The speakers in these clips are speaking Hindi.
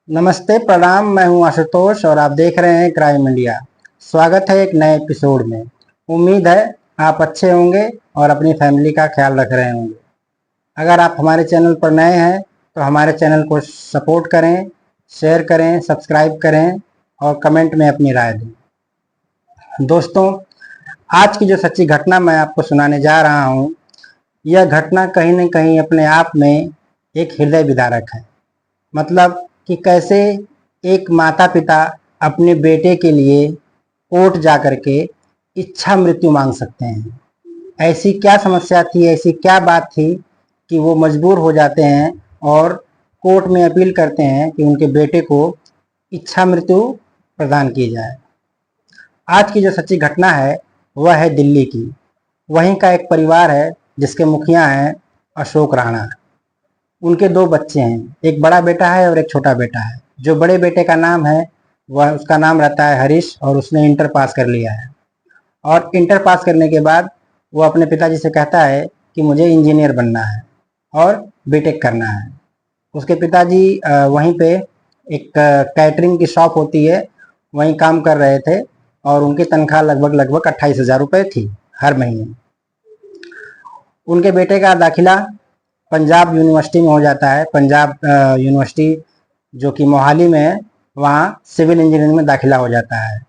नमस्ते, प्रणाम। मैं हूं आशुतोष और आप देख रहे हैं क्राइम इंडिया। स्वागत है एक नए एपिसोड में। उम्मीद है आप अच्छे होंगे और अपनी फैमिली का ख्याल रख रहे होंगे। अगर आप हमारे चैनल पर नए हैं तो हमारे चैनल को सपोर्ट करें, शेयर करें, सब्सक्राइब करें और कमेंट में अपनी राय दें। दोस्तों, आज की जो सच्ची घटना मैं आपको सुनाने जा रहा हूं, यह घटना कहीं न कहीं अपने आप में एक हृदय विदारक है। मतलब कि कैसे एक माता पिता अपने बेटे के लिए कोर्ट जा करके इच्छा मृत्यु मांग सकते हैं। ऐसी क्या समस्या थी, ऐसी क्या बात थी कि वो मजबूर हो जाते हैं और कोर्ट में अपील करते हैं कि उनके बेटे को इच्छा मृत्यु प्रदान की जाए। आज की जो सच्ची घटना है वह है दिल्ली की। वहीं का एक परिवार है जिसके मुखिया हैं अशोक राणा। उनके दो बच्चे हैं, एक बड़ा बेटा है और एक छोटा बेटा है। जो बड़े बेटे का नाम है वह उसका नाम रहता है हरीश और उसने इंटर पास कर लिया है। और इंटर पास करने के बाद वो अपने पिताजी से कहता है कि मुझे इंजीनियर बनना है और बीटेक करना है। उसके पिताजी वहीं पे एक कैटरिंग की शॉप होती है, वहीं काम कर रहे थे और उनकी तनख्वाह लगभग लगभग 28,000 रुपये थी हर महीने। उनके बेटे का दाखिला पंजाब यूनिवर्सिटी में हो जाता है। पंजाब यूनिवर्सिटी जो कि मोहाली में है, वहाँ सिविल इंजीनियरिंग में दाखिला हो जाता है।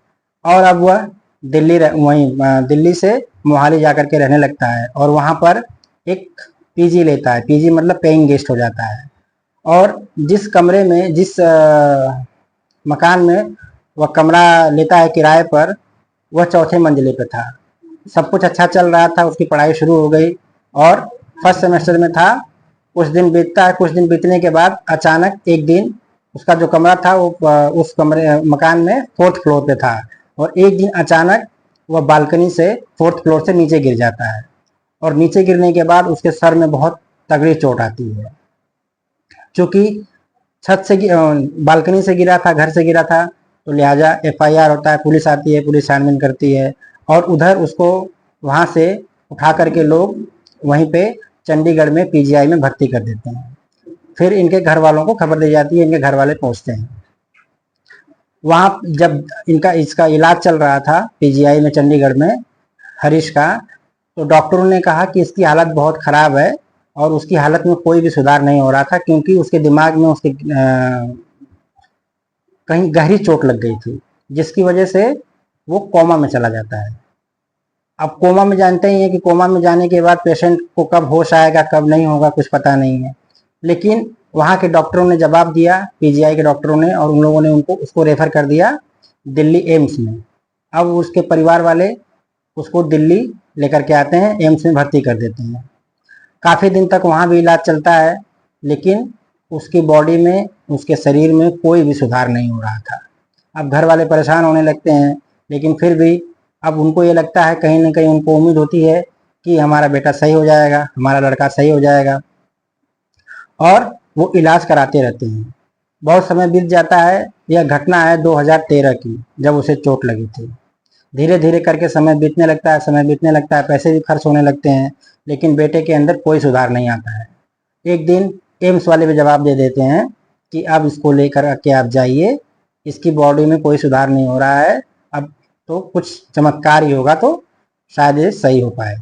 और अब वह दिल्ली से मोहाली जाकर के रहने लगता है और वहाँ पर एक पीजी लेता है। पीजी मतलब पेइंग गेस्ट हो जाता है। और जिस कमरे में, जिस मकान में वह कमरा लेता है किराए पर, वह चौथे मंजिले पे था। सब कुछ अच्छा चल रहा था, उसकी पढ़ाई शुरू हो गई और फर्स्ट सेमेस्टर में था। कुछ दिन बीतता है, कुछ दिन बीतने के बाद अचानक एक दिन उसका जो कमरा था वो उस मकान में 4th फ्लोर पे था और एक दिन अचानक वह बालकनी से 4th फ्लोर से नीचे गिर जाता है। और नीचे गिरने के बाद उसके सर में बहुत तगड़ी चोट आती है। चूंकि छत से बालकनी से गिरा था, घर से गिरा था, तो लिहाजा FIR होता है, पुलिस आती है, पुलिस छानबीन करती है और उधर उसको वहां से उठा करके लोग वहीं पे चंडीगढ़ में PGI में भर्ती कर देते हैं। फिर इनके घर वालों को खबर दी जाती है, इनके घर वाले पहुंचते हैं वहां। जब इसका इलाज चल रहा था PGI में चंडीगढ़ में हरीश का, तो डॉक्टरों ने कहा कि इसकी हालत बहुत खराब है और उसकी हालत में कोई भी सुधार नहीं हो रहा था, क्योंकि उसके दिमाग में उसके कहीं गहरी चोट लग गई थी, जिसकी वजह से वो कोमा में चला जाता है। अब कोमा में जानते ही हैं कि कोमा में जाने के बाद पेशेंट को कब होश आएगा कब नहीं होगा कुछ पता नहीं है। लेकिन वहाँ के डॉक्टरों ने जवाब दिया, PGI के डॉक्टरों ने, और उन लोगों ने उसको रेफर कर दिया दिल्ली एम्स में। अब उसके परिवार वाले उसको दिल्ली लेकर के आते हैं, एम्स में भर्ती कर देते हैं। काफ़ी दिन तक वहाँ भी इलाज चलता है, लेकिन उसकी बॉडी में, उसके शरीर में कोई भी सुधार नहीं हो रहा था। अब घर वाले परेशान होने लगते हैं, लेकिन फिर भी अब उनको ये लगता है, कहीं ना कहीं उनको उम्मीद होती है कि हमारा बेटा सही हो जाएगा, हमारा लड़का सही हो जाएगा, और वो इलाज कराते रहते हैं। बहुत समय बीत जाता है। यह घटना है 2013 की, जब उसे चोट लगी थी। धीरे धीरे करके समय बीतने लगता है, समय बीतने लगता है, पैसे भी खर्च होने लगते हैं, लेकिन बेटे के अंदर कोई सुधार नहीं आता है। एक दिन एम्स वाले भी जवाब दे देते हैं कि अब इसको लेकर के आप जाइए, इसकी बॉडी में कोई सुधार नहीं हो रहा है, अब तो कुछ चमत्कार ही होगा तो शायद ये सही हो पाए।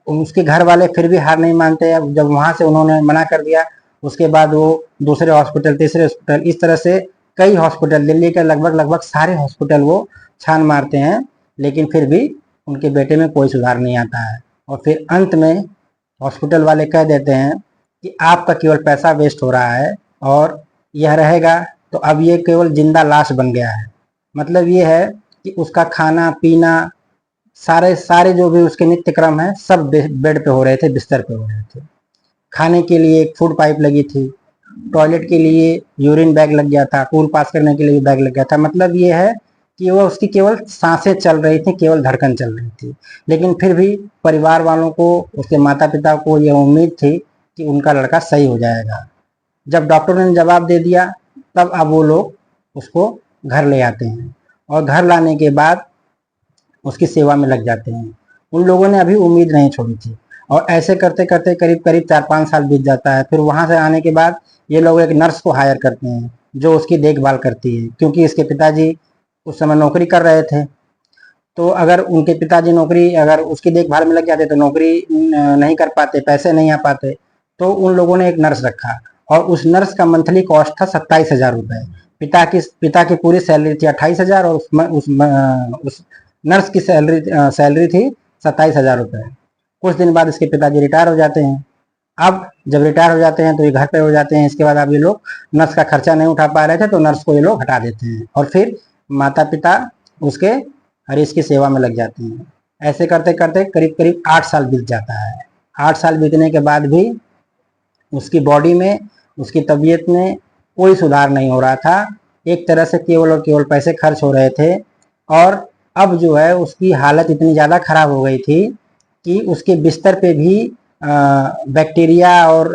उसके घर वाले फिर भी हार नहीं मानते। अब जब वहां से उन्होंने मना कर दिया, उसके बाद वो दूसरे हॉस्पिटल, तीसरे हॉस्पिटल, इस तरह से कई हॉस्पिटल, दिल्ली के लगभग लगभग सारे हॉस्पिटल वो छान मारते हैं, लेकिन फिर भी उनके बेटे में कोई सुधार नहीं आता है। और फिर अंत में हॉस्पिटल वाले कह देते हैं कि आपका केवल पैसा वेस्ट हो रहा है और यह रहेगा तो अब ये केवल जिंदा लाश बन गया है। मतलब ये है कि उसका खाना पीना, सारे सारे जो भी उसके नित्य क्रम है, सब बेड पे हो रहे थे, बिस्तर पे हो रहे थे। खाने के लिए एक फूड पाइप लगी थी, टॉयलेट के लिए यूरिन बैग लग गया था, पूल पास करने के लिए बैग लग गया था। मतलब ये है कि वह उसकी केवल सांसें चल रही थी, केवल धड़कन चल रही थी। लेकिन फिर भी परिवार वालों को, उसके माता पिता को यह उम्मीद थी कि उनका लड़का सही हो जाएगा। जब डॉक्टरों ने जवाब दे दिया, तब अब वो लोग उसको घर ले आते हैं और घर लाने के बाद उसकी सेवा में लग जाते हैं। उन लोगों ने अभी उम्मीद नहीं छोड़ी थी और ऐसे करते करते करीब करीब 4-5 साल बीत जाता है। फिर वहां से आने के बाद ये लोग एक नर्स को हायर करते हैं जो उसकी देखभाल करती है, क्योंकि इसके पिताजी उस समय नौकरी कर रहे थे। तो अगर उनके पिताजी नौकरी अगर उसकी देखभाल में लग जाते तो नौकरी नहीं कर पाते, पैसे नहीं आ पाते। तो उन लोगों ने एक नर्स रखा और उस नर्स का मंथली कॉस्ट था 27,000 रुपए। पिता की पूरी सैलरी थी 28,000 और उस नर्स की सैलरी थी 27,000 रुपए। कुछ दिन बाद इसके पिताजी रिटायर हो जाते हैं। अब जब रिटायर हो जाते हैं तो ये घर पे हो जाते हैं। इसके बाद अब ये लोग नर्स का खर्चा नहीं उठा पा रहे थे तो नर्स को ये लोग हटा देते हैं और फिर माता पिता उसके हरीश की सेवा में लग जाते हैं। ऐसे करते करते करीब करीब 8 साल बीत जाता है। 8 साल बीतने के बाद भी उसकी बॉडी में, उसकी तबीयत में कोई सुधार नहीं हो रहा था। एक तरह से केवल और केवल पैसे खर्च हो रहे थे और अब जो है उसकी हालत इतनी ज़्यादा खराब हो गई थी कि उसके बिस्तर पे भी बैक्टीरिया और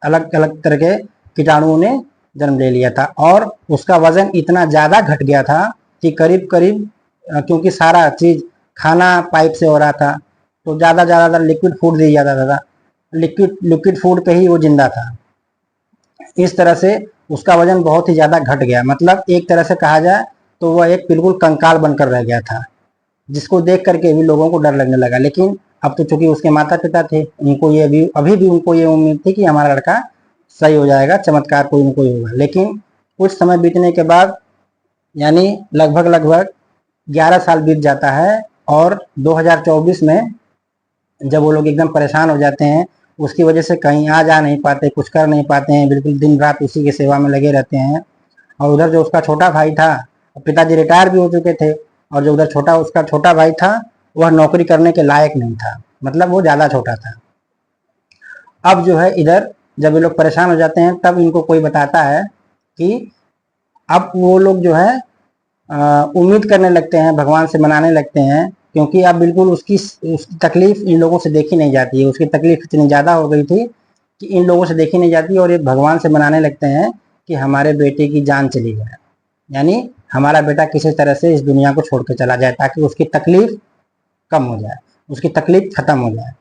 अलग अलग तरह के कीटाणुओं ने जन्म ले लिया था और उसका वजन इतना ज़्यादा घट गया था कि करीब करीब क्योंकि सारा चीज़ खाना पाइप से हो रहा था तो ज़्यादातर लिक्विड फूड दिया जाता था। लिक्विड फूड पे ही वो जिंदा था। इस तरह से उसका वजन बहुत ही ज़्यादा घट गया। मतलब एक तरह से कहा जाए तो वह एक बिल्कुल कंकाल बनकर रह गया था, जिसको देख करके भी लोगों को डर लगने लगा। लेकिन अब तो चूंकि उसके माता पिता थे, उनको ये भी अभी भी उनको ये उम्मीद थी कि हमारा लड़का सही हो जाएगा, चमत्कार कोई न कोई होगा। लेकिन कुछ समय बीतने के बाद यानी लगभग 11 साल बीत जाता है और 2024 में जब वो लोग एकदम परेशान हो जाते हैं, उसकी वजह से कहीं आ जा नहीं पाते, कुछ कर नहीं पाते हैं, बिल्कुल दिन रात उसी की सेवा में लगे रहते हैं। और उधर जो उसका छोटा भाई था, पिताजी रिटायर भी हो चुके थे और जो उधर उसका छोटा भाई था वह नौकरी करने के लायक नहीं था, मतलब वो ज़्यादा छोटा था। अब जो है इधर जब ये लोग परेशान हो जाते हैं तब इनको कोई बताता है कि अब वो लोग जो है उम्मीद करने लगते हैं, भगवान से मनाने लगते हैं, क्योंकि अब बिल्कुल उसकी तकलीफ इन लोगों से देखी नहीं जाती है। उसकी तकलीफ इतनी ज़्यादा हो गई थी कि इन लोगों से देखी नहीं जाती और ये भगवान से मनाने लगते हैं कि हमारे बेटे की जान चली जाए, यानी हमारा बेटा किसी तरह से इस दुनिया को छोड़ के चला जाए ताकि उसकी तकलीफ कम हो जाए, उसकी तकलीफ खत्म हो जाए।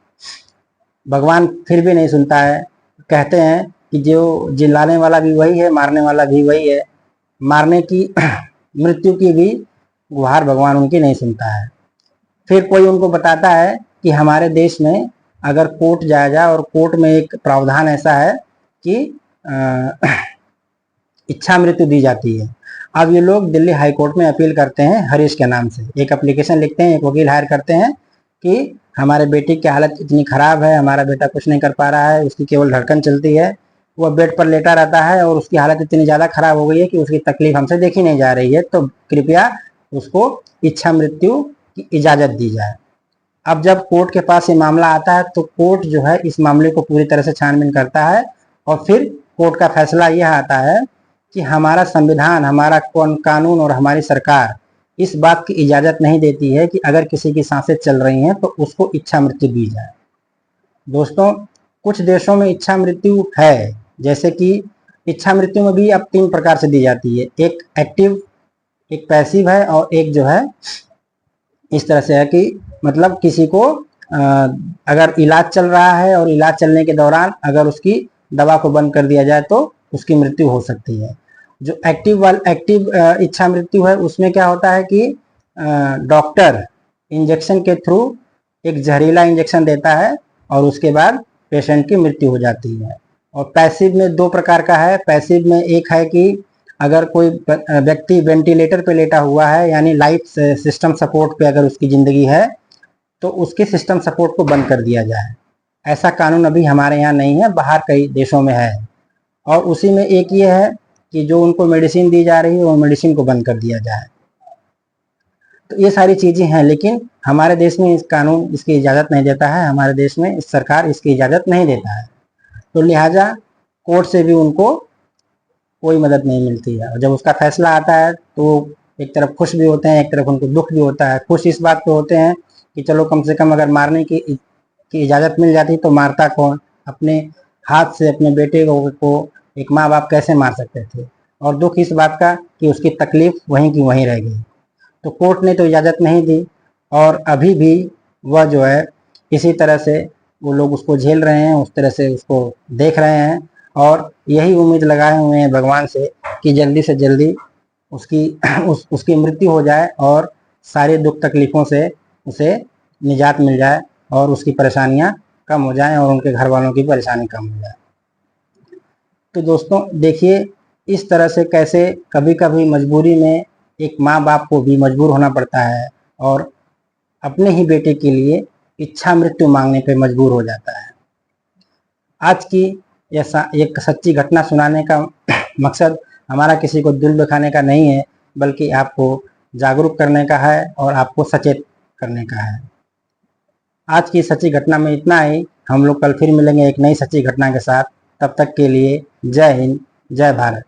भगवान फिर भी नहीं सुनता है। कहते हैं कि जो जिलाने वाला भी वही है, मारने वाला भी वही है। मारने की मृत्यु की भी गुहार भगवान उनकी नहीं सुनता है। फिर कोई उनको बताता है कि हमारे देश में अगर कोर्ट जाया जाए और कोर्ट में एक प्रावधान ऐसा है कि इच्छा मृत्यु दी जाती है। अब ये लोग दिल्ली हाई कोर्ट में अपील करते हैं हरीश के नाम से, एक एप्लीकेशन लिखते हैं, एक वकील हायर करते हैं कि हमारे बेटे की हालत इतनी खराब है, हमारा बेटा कुछ नहीं कर पा रहा है, उसकी केवल धड़कन चलती है, वह बेड पर लेटा रहता है और उसकी हालत इतनी ज़्यादा खराब हो गई है कि उसकी तकलीफ हमसे देखी नहीं जा रही है, तो कृपया उसको इच्छा मृत्यु की इजाज़त दी जाए। अब जब कोर्ट के पास ये मामला आता है तो कोर्ट जो है इस मामले को पूरी तरह से छानबीन करता है और फिर कोर्ट का फैसला यह आता है कि हमारा संविधान, हमारा कानून और हमारी सरकार इस बात की इजाज़त नहीं देती है कि अगर किसी की सांसें चल रही हैं तो उसको इच्छा मृत्यु दी जाए। दोस्तों, कुछ देशों में इच्छा मृत्यु है, जैसे कि इच्छा मृत्यु में भी अब 3 प्रकार से दी जाती है, एक एक्टिव, एक पैसिव है और एक जो है इस तरह से है कि मतलब किसी को अगर इलाज चल रहा है और इलाज चलने के दौरान अगर उसकी दवा को बंद कर दिया जाए तो उसकी मृत्यु हो सकती है। जो एक्टिव इच्छा मृत्यु है उसमें क्या होता है कि डॉक्टर इंजेक्शन के थ्रू एक जहरीला इंजेक्शन देता है और उसके बाद पेशेंट की मृत्यु हो जाती है। और पैसिव में 2 प्रकार का है। पैसिव में एक है कि अगर कोई व्यक्ति वेंटिलेटर पे लेटा हुआ है, यानी लाइफ सिस्टम सपोर्ट पे अगर उसकी ज़िंदगी है तो उसके सिस्टम सपोर्ट को बंद कर दिया जाए। ऐसा कानून अभी हमारे यहाँ नहीं है, बाहर कई देशों में है। और उसी में एक ये है कि जो उनको मेडिसिन दी जा रही है वो मेडिसिन को बंद कर दिया जाए। तो ये सारी चीज़ें हैं, लेकिन हमारे देश में इस कानून इसकी इजाज़त नहीं देता है, हमारे देश में इस सरकार इसकी इजाज़त नहीं देता है। तो लिहाजा कोर्ट से भी उनको कोई मदद नहीं मिलती है। और जब उसका फैसला आता है तो एक तरफ खुश भी होते हैं, एक तरफ उनको दुख भी होता है। खुश इस बात पे होते हैं कि चलो कम से कम अगर मारने की इजाज़त मिल जाती तो मारता कौन, अपने हाथ से अपने बेटे को एक माँ बाप कैसे मार सकते थे। और दुख इस बात का कि उसकी तकलीफ वहीं की वहीं रह गई। तो कोर्ट ने तो इजाज़त नहीं दी और अभी भी वह जो है इसी तरह से वो लोग उसको झेल रहे हैं, उस तरह से उसको देख रहे हैं और यही उम्मीद लगाए हुए हैं भगवान से कि जल्दी से जल्दी उसकी उसकी मृत्यु हो जाए और सारे दुख तकलीफ़ों से उसे निजात मिल जाए और उसकी परेशानियां कम हो जाएं और उनके घर वालों की परेशानी कम हो जाए। तो दोस्तों देखिए, इस तरह से कैसे कभी कभी मजबूरी में एक माँ बाप को भी मजबूर होना पड़ता है और अपने ही बेटे के लिए इच्छा मृत्यु मांगने पे मजबूर हो जाता है। आज की ऐसा एक सच्ची घटना सुनाने का मकसद हमारा किसी को दिल दुखाने का नहीं है, बल्कि आपको जागरूक करने का है और आपको सचेत करने का है। आज की सच्ची घटना में इतना ही। हम लोग कल फिर मिलेंगे एक नई सच्ची घटना के साथ। तब तक के लिए जय हिंद, जय भारत।